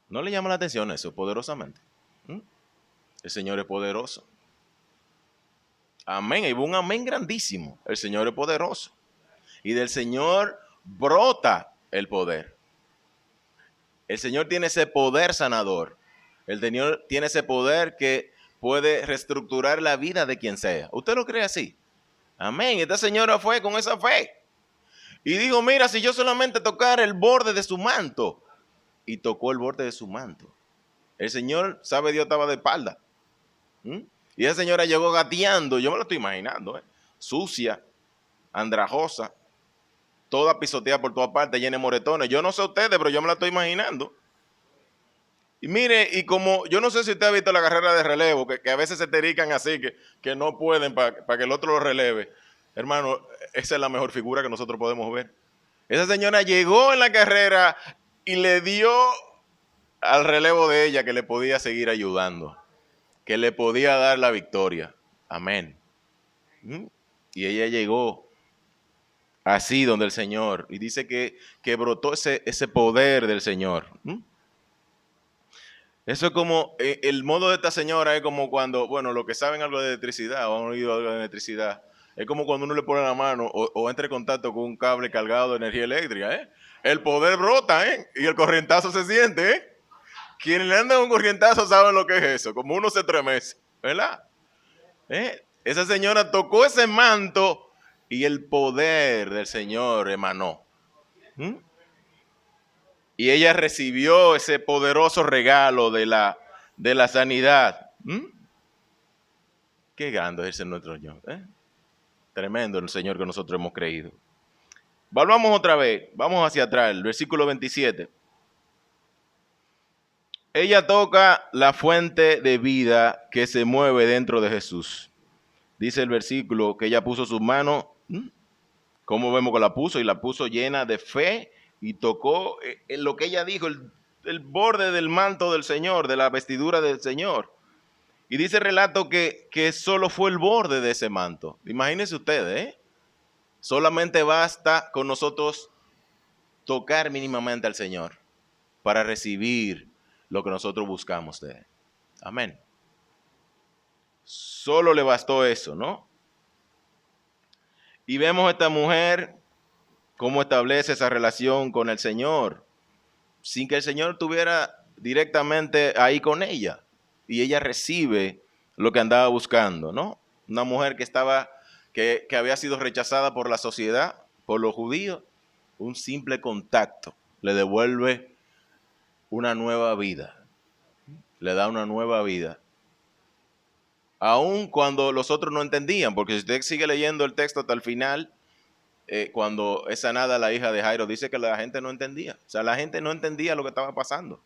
¿No le llama la atención eso poderosamente? El Señor es poderoso. Amén. Y hubo un amén grandísimo. El Señor es poderoso. Y del Señor brota el poder. El Señor tiene ese poder sanador. El Señor tiene ese poder que puede reestructurar la vida de quien sea. ¿Usted lo cree así? Amén. Esta señora fue con esa fe. Y dijo, mira, si yo solamente tocara el borde de su manto. Y tocó el borde de su manto. El Señor, sabe Dios, estaba de espalda. Y esa señora llegó gateando, yo me lo estoy imaginando, sucia, andrajosa, toda pisoteada por todas partes, llena de moretones. Yo no sé ustedes, pero yo me la estoy imaginando. Y mire, y como, yo no sé si usted ha visto la carrera de relevo, que a veces se terican así, que no pueden para que el otro lo releve. Hermano, esa es la mejor figura que nosotros podemos ver. Esa señora llegó en la carrera y le dio al relevo de ella que le podía seguir ayudando, que le podía dar la victoria. Amén. Y ella llegó así donde el Señor, y dice que brotó ese poder del Señor. Eso es como, el modo de esta señora es como cuando, bueno, los que saben algo de electricidad o han oído algo de electricidad, es como cuando uno le pone la mano o entra en contacto con un cable cargado de energía eléctrica, El poder brota, y el corrientazo se siente, Quienes le andan un corrientazo saben lo que es eso, como uno se estremece, ¿verdad? Esa señora tocó ese manto y el poder del Señor emanó. Y ella recibió ese poderoso regalo de la sanidad. Qué grande es nuestro Señor. Tremendo el Señor que nosotros hemos creído. Volvamos otra vez, vamos hacia atrás, el versículo 27. Ella toca la fuente de vida que se mueve dentro de Jesús. Dice el versículo que ella puso sus manos, ¿cómo vemos que la puso? Y la puso llena de fe y tocó en lo que ella dijo, el borde del manto del Señor, de la vestidura del Señor. Y dice el relato que solo fue el borde de ese manto. Imagínense ustedes, solamente basta con nosotros tocar mínimamente al Señor para recibir lo que nosotros buscamos de Él. Amén. Solo le bastó eso, ¿no? Y vemos a esta mujer cómo establece esa relación con el Señor, sin que el Señor estuviera directamente ahí con ella. Y ella recibe lo que andaba buscando, ¿no? Una mujer que había sido rechazada por la sociedad, por los judíos, un simple contacto le devuelve una nueva vida. Le da una nueva vida. Aun cuando los otros no entendían, porque si usted sigue leyendo el texto hasta el final, cuando es sanada la hija de Jairo, dice que la gente no entendía. O sea, la gente no entendía lo que estaba pasando.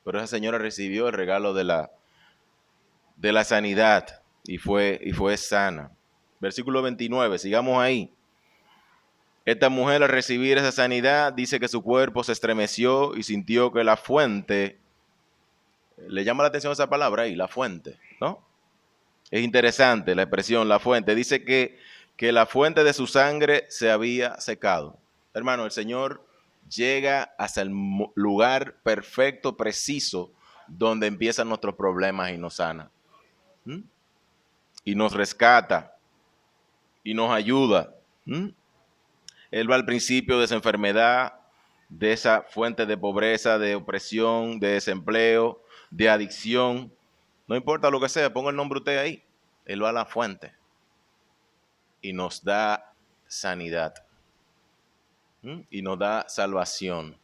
Pero esa señora recibió el regalo de la sanidad y fue sana. Versículo 29, sigamos ahí. Esta mujer al recibir esa sanidad dice que su cuerpo se estremeció y sintió que la fuente, le llama la atención esa palabra ahí, la fuente, ¿no? Es interesante la expresión, la fuente. Dice que la fuente de su sangre se había secado. Hermano, el Señor llega hasta el lugar perfecto, preciso, donde empiezan nuestros problemas y nos sana. Y nos rescata. Y nos ayuda. Él va al principio de esa enfermedad de esa fuente de pobreza, de opresión, de desempleo, de adicción. No importa lo que sea, ponga el nombre usted ahí. Él va a la fuente y nos da sanidad. Y nos da salvación.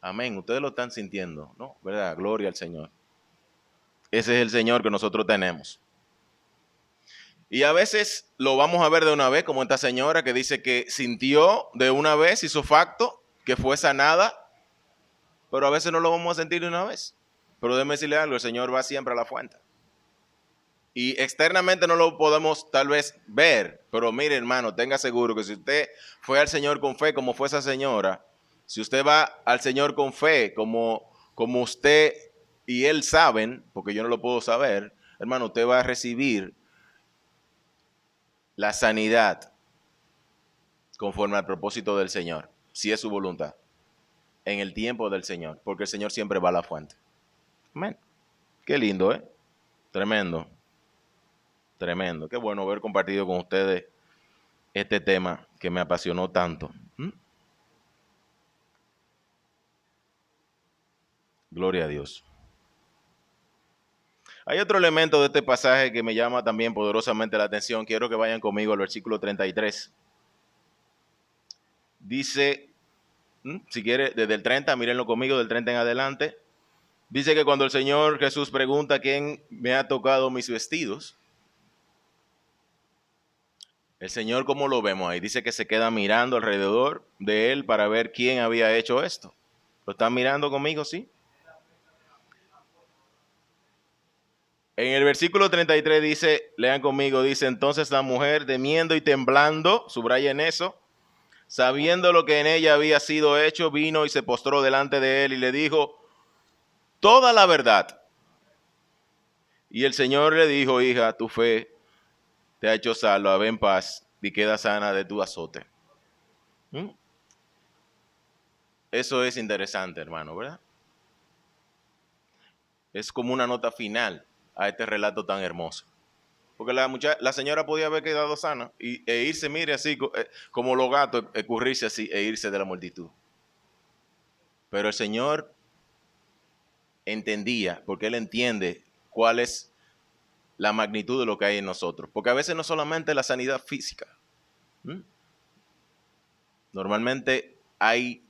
Amén. Ustedes lo están sintiendo, ¿no? ¿Verdad? Gloria al Señor. Ese es el Señor que nosotros tenemos. Y a veces lo vamos a ver de una vez, como esta señora que dice que sintió de una vez, hizo facto, que fue sanada, pero a veces no lo vamos a sentir de una vez. Pero déjeme decirle algo, el Señor va siempre a la fuente. Y externamente no lo podemos tal vez ver, pero mire hermano, tenga seguro que si usted fue al Señor con fe, como fue esa señora, si usted va al Señor con fe, como usted y Él saben, porque yo no lo puedo saber, hermano, usted va a recibir la sanidad conforme al propósito del Señor, si es su voluntad, en el tiempo del Señor, porque el Señor siempre va a la fuente. Amén. Qué lindo, ¿eh? Tremendo. Tremendo. Qué bueno haber compartido con ustedes este tema que me apasionó tanto. Gloria a Dios. Hay otro elemento de este pasaje que me llama también poderosamente la atención. Quiero que vayan conmigo al versículo 33. Dice, si quiere, desde el 30, mírenlo conmigo, del 30 en adelante. Dice que cuando el Señor Jesús pregunta quién me ha tocado mis vestidos, el Señor, ¿cómo lo vemos ahí? Dice que se queda mirando alrededor de él para ver quién había hecho esto. ¿Lo están mirando conmigo, sí? En el versículo 33 dice, lean conmigo, dice, entonces la mujer temiendo y temblando, subrayen eso, sabiendo lo que en ella había sido hecho, vino y se postró delante de él y le dijo toda la verdad. Y el Señor le dijo, hija, tu fe te ha hecho salva, ve en paz y queda sana de tu azote. Eso es interesante, hermano, ¿verdad? Es como una nota final a este relato tan hermoso. Porque la señora podía haber quedado sana e irse, mire, así como los gatos, escurrirse así e irse de la multitud. Pero el Señor entendía, porque Él entiende cuál es la magnitud de lo que hay en nosotros. Porque a veces no solamente la sanidad física. Normalmente hay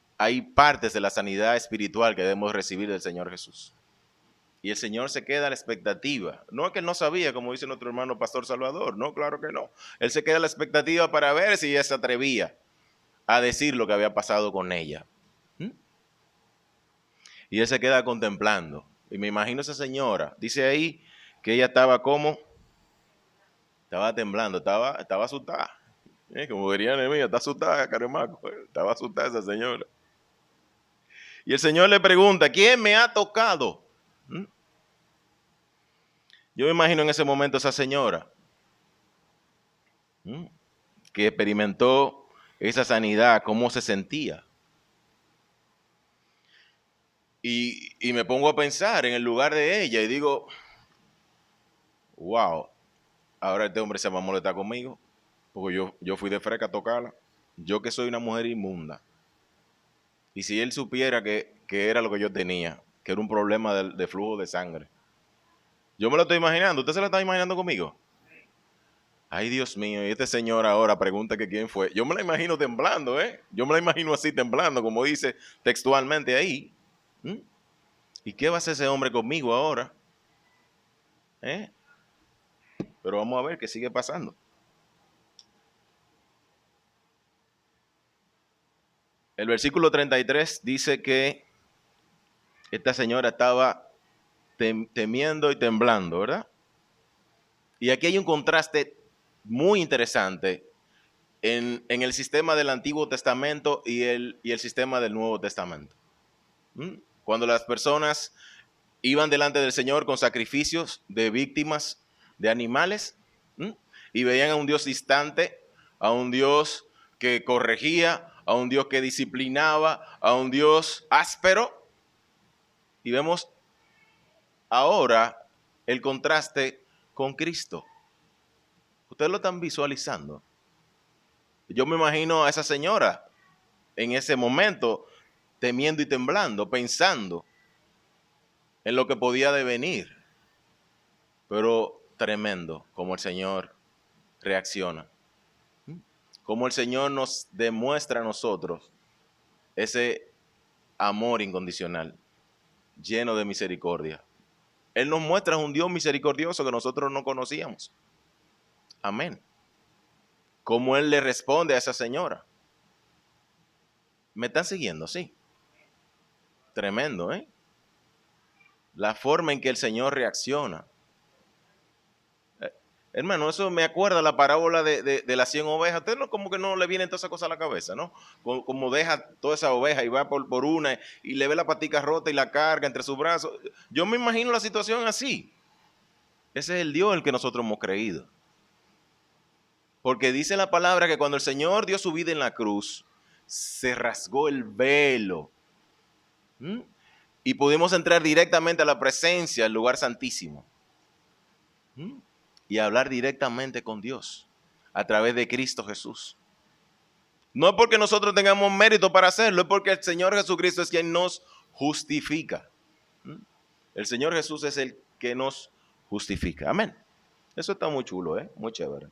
partes de la sanidad espiritual que debemos recibir del Señor Jesús. Y el Señor se queda a la expectativa. No es que Él no sabía, como dice nuestro hermano Pastor Salvador. No, claro que no. Él se queda a la expectativa para ver si ella se atrevía a decir lo que había pasado con ella. Y Él se queda contemplando. Y me imagino esa señora. Dice ahí que ella estaba como, estaba temblando, estaba asustada. Como diría Nehemías, está asustada, Caremaco. Estaba asustada esa señora. Y el Señor le pregunta, ¿quién me ha tocado? Yo me imagino en ese momento esa señora que experimentó esa sanidad, cómo se sentía. Y me pongo a pensar en el lugar de ella y digo, wow, ahora este hombre se va a molestar conmigo, porque yo fui de freca a tocarla, yo que soy una mujer inmunda. Y si él supiera que era lo que yo tenía, que era un problema de flujo de sangre. Yo me lo estoy imaginando, ¿usted se lo está imaginando conmigo? Ay, Dios mío, y este señor ahora pregunta que quién fue. Yo me la imagino temblando, ¿eh? Yo me la imagino así temblando, como dice textualmente ahí. ¿Y qué va a hacer ese hombre conmigo ahora? Pero vamos a ver qué sigue pasando. El versículo 33 dice que esta señora estaba temiendo y temblando, ¿verdad? Y aquí hay un contraste muy interesante en el sistema del Antiguo Testamento y el sistema del Nuevo Testamento. Cuando las personas iban delante del Señor con sacrificios de víctimas de animales y veían a un Dios distante, a un Dios que corregía, a un Dios que disciplinaba, a un Dios áspero. Y vemos ahora el contraste con Cristo. Ustedes lo están visualizando. Yo me imagino a esa señora en ese momento temiendo y temblando, pensando en lo que podía devenir. Pero tremendo como el Señor reacciona. Como el Señor nos demuestra a nosotros ese amor incondicional, lleno de misericordia. Él nos muestra un Dios misericordioso que nosotros no conocíamos. Amén. Como Él le responde a esa señora. ¿Me están siguiendo? Sí. Tremendo, ¿eh? La forma en que el Señor reacciona. Hermano, eso me acuerda la parábola de las 100 ovejas. A usted no, como que no le vienen todas esas cosas a la cabeza, ¿no? Como deja toda esa oveja y va por una y le ve la patica rota y la carga entre sus brazos. Yo me imagino la situación así. Ese es el Dios el que nosotros hemos creído. Porque dice la palabra que cuando el Señor dio su vida en la cruz, se rasgó el velo. ¿Mm? Y pudimos entrar directamente a la presencia, al lugar santísimo. ¿Mm? Y hablar directamente con Dios a través de Cristo Jesús. No es porque nosotros tengamos mérito para hacerlo, es porque el Señor Jesucristo es quien nos justifica. ¿Mm? El Señor Jesús es el que nos justifica. Amén. Eso está muy chulo, muy chévere.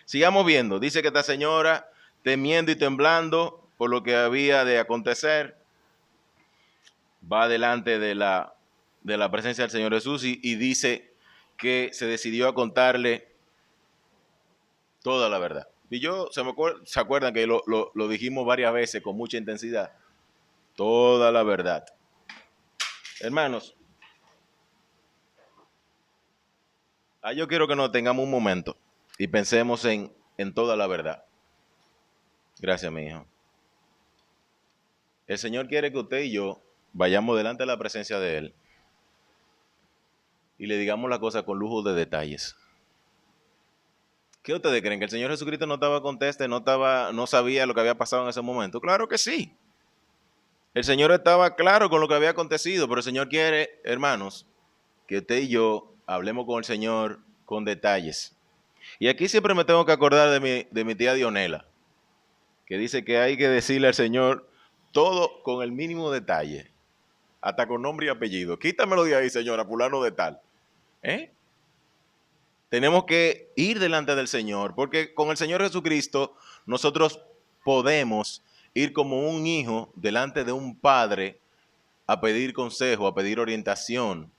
Sigamos viendo. Dice que esta señora, temiendo y temblando por lo que había de acontecer, va delante de la presencia del Señor Jesús y dice que se decidió a contarle toda la verdad. Y ¿se acuerdan que lo dijimos varias veces con mucha intensidad? Toda la verdad. Hermanos, yo quiero que nos tengamos un momento y pensemos en toda la verdad. Gracias, mi hijo. El Señor quiere que usted y yo vayamos delante de la presencia de Él y le digamos la cosa con lujo de detalles. ¿Qué ustedes creen? ¿Que el Señor Jesucristo no estaba conteste, no sabía lo que había pasado en ese momento? Claro que sí. El Señor estaba claro con lo que había acontecido, pero el Señor quiere, hermanos, que usted y yo hablemos con el Señor con detalles. Y aquí siempre me tengo que acordar de mi tía Dionela, que dice que hay que decirle al Señor todo con el mínimo detalle, hasta con nombre y apellido. Quítamelo de ahí, señora, fulano de tal. Tenemos que ir delante del Señor, porque con el Señor Jesucristo nosotros podemos ir como un hijo delante de un padre a pedir consejo, a pedir orientación,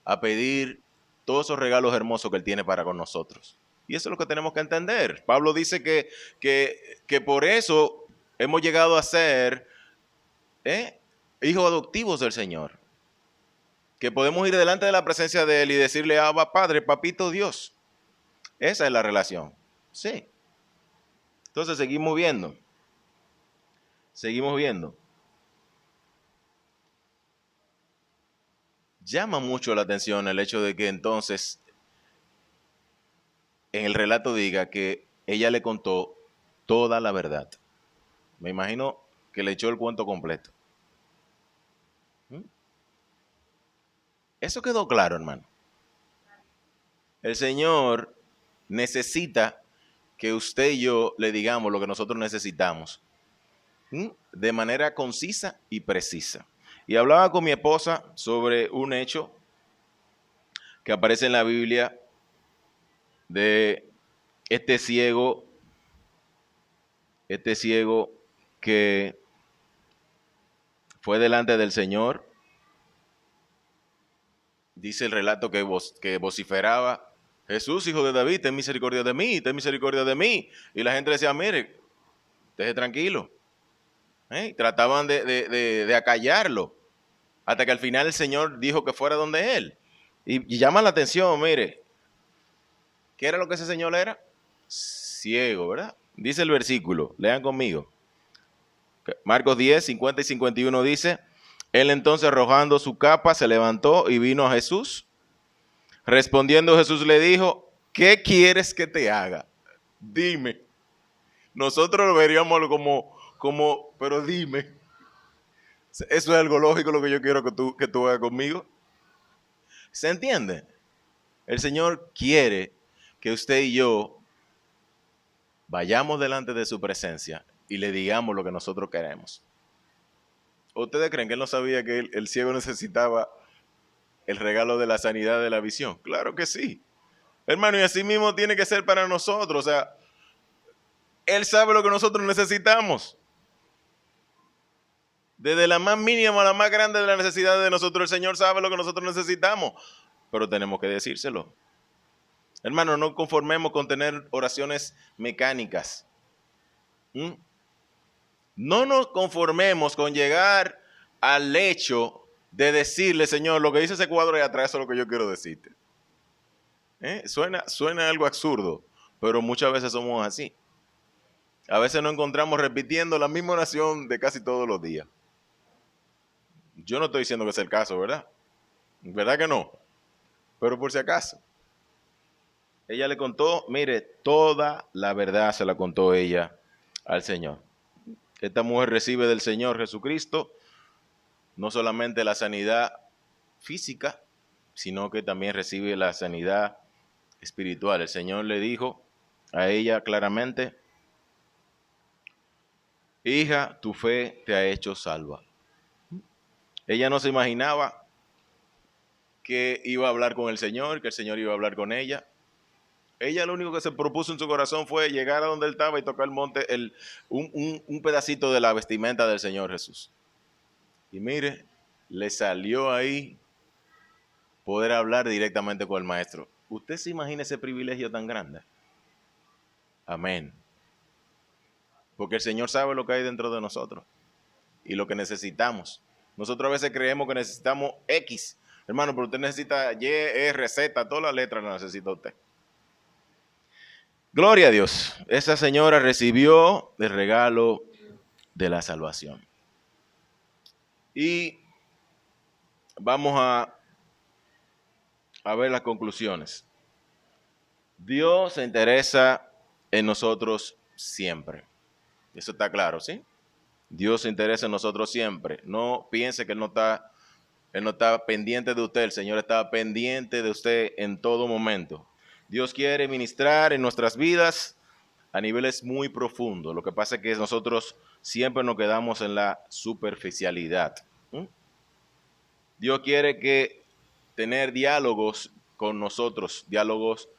a pedir todos esos regalos hermosos que Él tiene para con nosotros. Y eso es lo que tenemos que entender. Pablo dice que por eso hemos llegado a ser hijos adoptivos del Señor. Que podemos ir delante de la presencia de Él y decirle, Abba, Padre, Papito Dios. Esa es la relación. Sí. Entonces seguimos viendo. Seguimos viendo. Llama mucho la atención el hecho de que entonces en el relato diga que ella le contó toda la verdad. Me imagino que le echó el cuento completo. Eso quedó claro, hermano. El Señor necesita que usted y yo le digamos lo que nosotros necesitamos de manera concisa y precisa. Y hablaba con mi esposa sobre un hecho que aparece en la Biblia de este ciego que fue delante del Señor. Dice el relato que vociferaba, Jesús, hijo de David, ten misericordia de mí, ten misericordia de mí. Y la gente decía, mire, deje tranquilo. Trataban de acallarlo, hasta que al final el Señor dijo que fuera donde él. Y llama la atención, mire, ¿qué era lo que ese señor era? Ciego, ¿verdad? Dice el versículo, lean conmigo. Marcos 10, 50 y 51 dice, él entonces arrojando su capa se levantó y vino a Jesús. Respondiendo Jesús le dijo, ¿qué quieres que te haga? Dime. Nosotros lo veríamos como, pero dime. Eso es algo lógico lo que yo quiero que tú hagas conmigo. ¿Se entiende? El Señor quiere que usted y yo vayamos delante de su presencia y le digamos lo que nosotros queremos. ¿Ustedes creen que él no sabía que el ciego necesitaba el regalo de la sanidad de la visión? Claro que sí. Hermano, y así mismo tiene que ser para nosotros. O sea, él sabe lo que nosotros necesitamos. Desde la más mínima a la más grande de las necesidades de nosotros, el Señor sabe lo que nosotros necesitamos. Pero tenemos que decírselo. Hermano, no conformemos con tener oraciones mecánicas. No nos conformemos con llegar al hecho de decirle, Señor, lo que dice ese cuadro ahí atrás, eso es lo que yo quiero decirte. Suena algo absurdo, pero muchas veces somos así. A veces nos encontramos repitiendo la misma oración de casi todos los días. Yo no estoy diciendo que es el caso, ¿verdad? ¿Verdad que no? Pero por si acaso. Ella le contó, mire, toda la verdad se la contó ella al Señor. Esta mujer recibe del Señor Jesucristo no solamente la sanidad física, sino que también recibe la sanidad espiritual. El Señor le dijo a ella claramente, hija, tu fe te ha hecho salva. Ella no se imaginaba que iba a hablar con el Señor, que el Señor iba a hablar con ella. Ella lo único que se propuso en su corazón fue llegar a donde él estaba y tocar el monte, un pedacito de la vestimenta del Señor Jesús. Y mire, le salió ahí poder hablar directamente con el Maestro. ¿Usted se imagina ese privilegio tan grande? Amén. Porque el Señor sabe lo que hay dentro de nosotros y lo que necesitamos. Nosotros a veces creemos que necesitamos X. Hermano, pero usted necesita Y, R, Z, todas las letras las necesita usted. Gloria a Dios. Esa señora recibió el regalo de la salvación. Y vamos a ver las conclusiones. Dios se interesa en nosotros siempre. Eso está claro, ¿sí? Dios se interesa en nosotros siempre. No piense que Él no está pendiente de usted. El Señor está pendiente de usted en todo momento. Dios quiere ministrar en nuestras vidas a niveles muy profundos. Lo que pasa es que nosotros siempre nos quedamos en la superficialidad. Dios quiere tener diálogos con nosotros, diálogos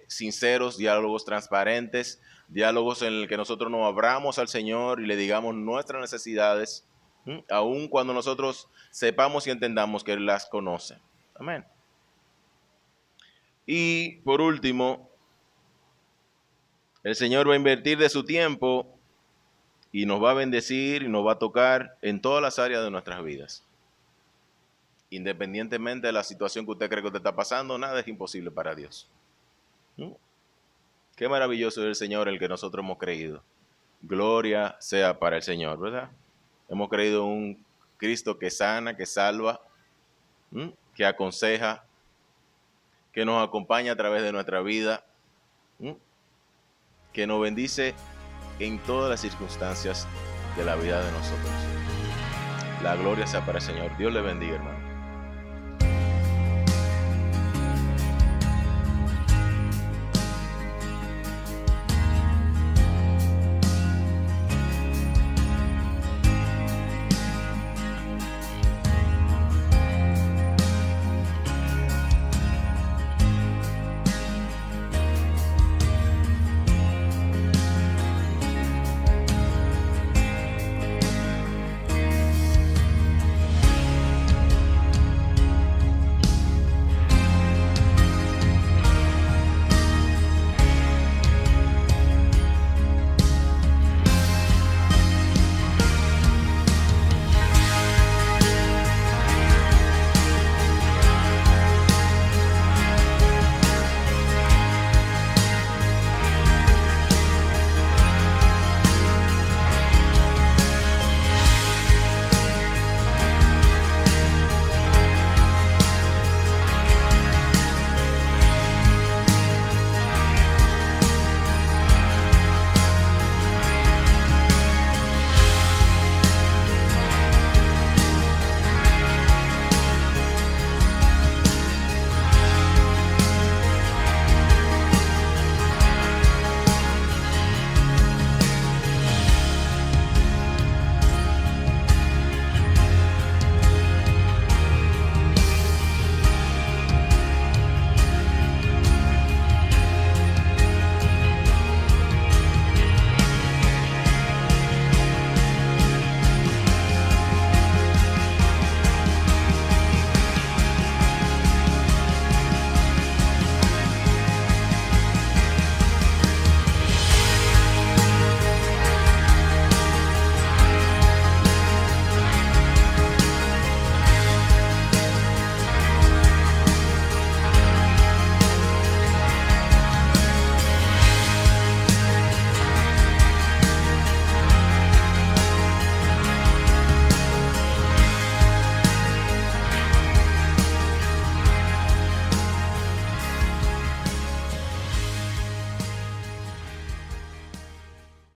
sinceros, diálogos transparentes, diálogos en el que nosotros nos abramos al Señor y le digamos nuestras necesidades, aun cuando nosotros sepamos y entendamos que Él las conoce. Amén. Y por último, el Señor va a invertir de su tiempo y nos va a bendecir y nos va a tocar en todas las áreas de nuestras vidas. Independientemente de la situación que usted cree que usted está pasando, nada es imposible para Dios. Qué maravilloso es el Señor el que nosotros hemos creído. Gloria sea para el Señor, ¿verdad? Hemos creído en un Cristo que sana, que salva, que aconseja, que nos acompaña a través de nuestra vida, que nos bendice en todas las circunstancias de la vida de nosotros. La gloria sea para el Señor. Dios le bendiga, hermano.